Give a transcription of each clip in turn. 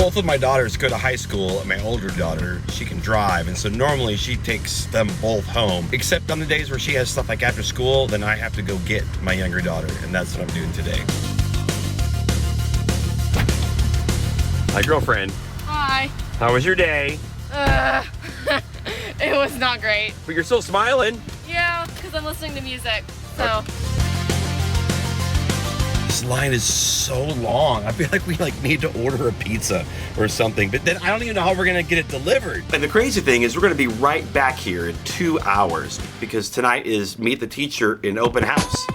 Both of my daughters go to high school, and my older daughter, she can drive, and so normally she takes them both home. Except on the days where she has stuff like after school, then I have to go get my younger daughter, and that's what I'm doing today. Hi, girlfriend. Hi. How was your day? It was not great. But you're still smiling. Yeah, because I'm listening to music, so. This line is so long. I feel like we need to order a pizza or something, but then I don't even know how we're gonna get it delivered. And the crazy thing is we're gonna be right back here in 2 hours because tonight is Meet the Teacher in open house.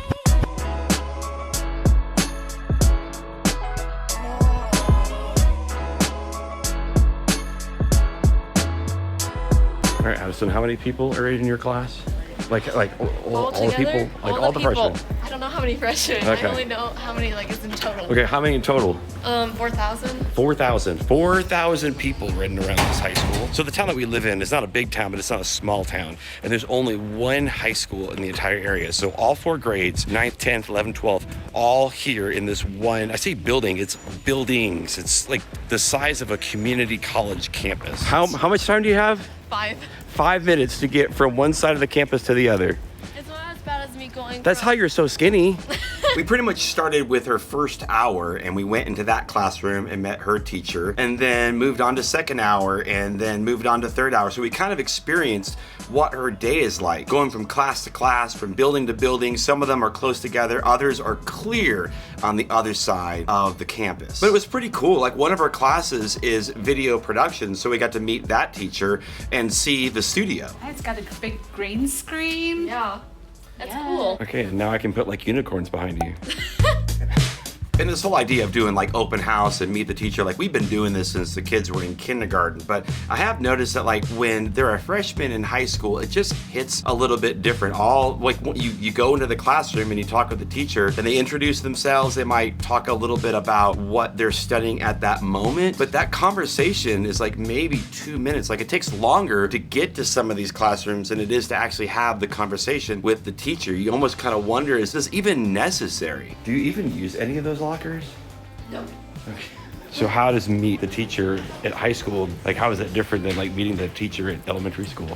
All right, Addison, how many people are in your class? Like all the people, like all the freshmen. I don't know how many freshmen. Okay. I only know how many is in total. Okay, how many in total? 4,000. 4,000 people running around this high school. So the town that we live in is not a big town, but it's not a small town. And there's only one high school in the entire area. So all 4 grades, 9th, 10th, 11th, 12th, all here in this one, I say building, it's buildings. It's like the size of a community college campus. How much time do you have? 5. 5 minutes to get from one side of the campus to the other. It's not as bad as me going. That's how you're so skinny. We pretty much started with her first hour and we went into that classroom and met her teacher and then moved on to second hour and then moved on to third hour. So we kind of experienced what her day is like, going from class to class, from building to building. Some of them are close together, others are clear on the other side of the campus. But it was pretty cool. Like one of our classes is video production, so we got to meet that teacher and see the studio. It's got a big green screen. Yeah, that's cool. Okay, and now I can put like unicorns behind you. And this whole idea of doing like open house and meet the teacher, like we've been doing this since the kids were in kindergarten, but I have noticed that like when they're a freshman in high school, it just hits a little bit different. All like you go into the classroom and you talk with the teacher and they introduce themselves. They might talk a little bit about what they're studying at that moment, but that conversation is like maybe 2 minutes. Like it takes longer to get to some of these classrooms than it is to actually have the conversation with the teacher. You almost kind of wonder, is this even necessary? Do you even use any of those lockers? No. Okay. So how does meet the teacher at high school, like how is that different than like meeting the teacher at elementary school?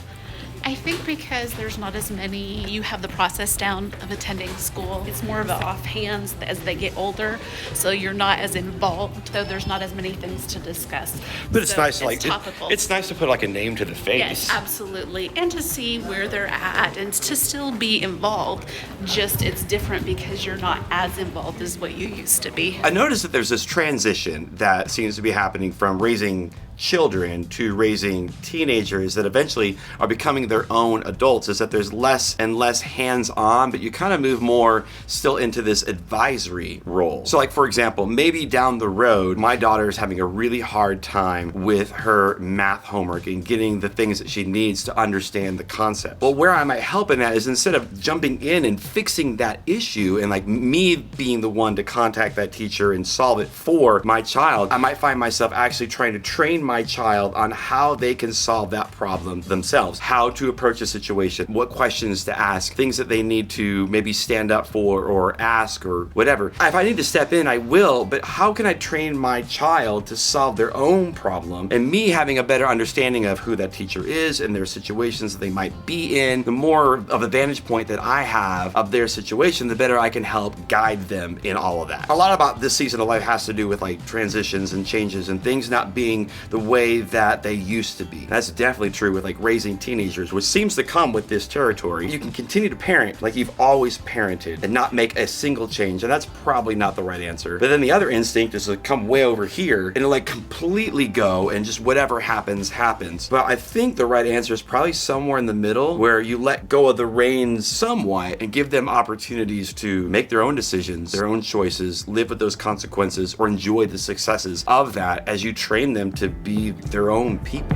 I think because there's not as many, you have the process down of attending school. It's more of an offhand as they get older, so you're not as involved, though there's not as many things to discuss. But it's so nice to like, topical. it's nice to put like a name to the face. Yes, absolutely. And to see where they're at and to still be involved. Just it's different because you're not as involved as what you used to be. I noticed that there's this transition that seems to be happening from raising children to raising teenagers that eventually are becoming their own adults, is that there's less and less hands-on, but you kind of move more still into this advisory role. So like, for example, maybe down the road, my daughter is having a really hard time with her math homework and getting the things that she needs to understand the concept. Well, where I might help in that is instead of jumping in and fixing that issue and like me being the one to contact that teacher and solve it for my child, I might find myself actually trying to train my child on how they can solve that problem themselves, how to approach a situation, what questions to ask, things that they need to maybe stand up for or ask or whatever. If I need to step in, I will, but how can I train my child to solve their own problem? And me having a better understanding of who that teacher is and their situations that they might be in, the more of a vantage point that I have of their situation, the better I can help guide them in all of that. A lot about this season of life has to do with like transitions and changes and things not being the way that they used to be. That's definitely true with like raising teenagers, which seems to come with this territory. You can continue to parent like you've always parented and not make a single change, and that's probably not the right answer. But then the other instinct is to come way over here and like completely go and just whatever happens, happens. But I think the right answer is probably somewhere in the middle where you let go of the reins somewhat and give them opportunities to make their own decisions, their own choices, live with those consequences, or enjoy the successes of that as you train them to be their own people.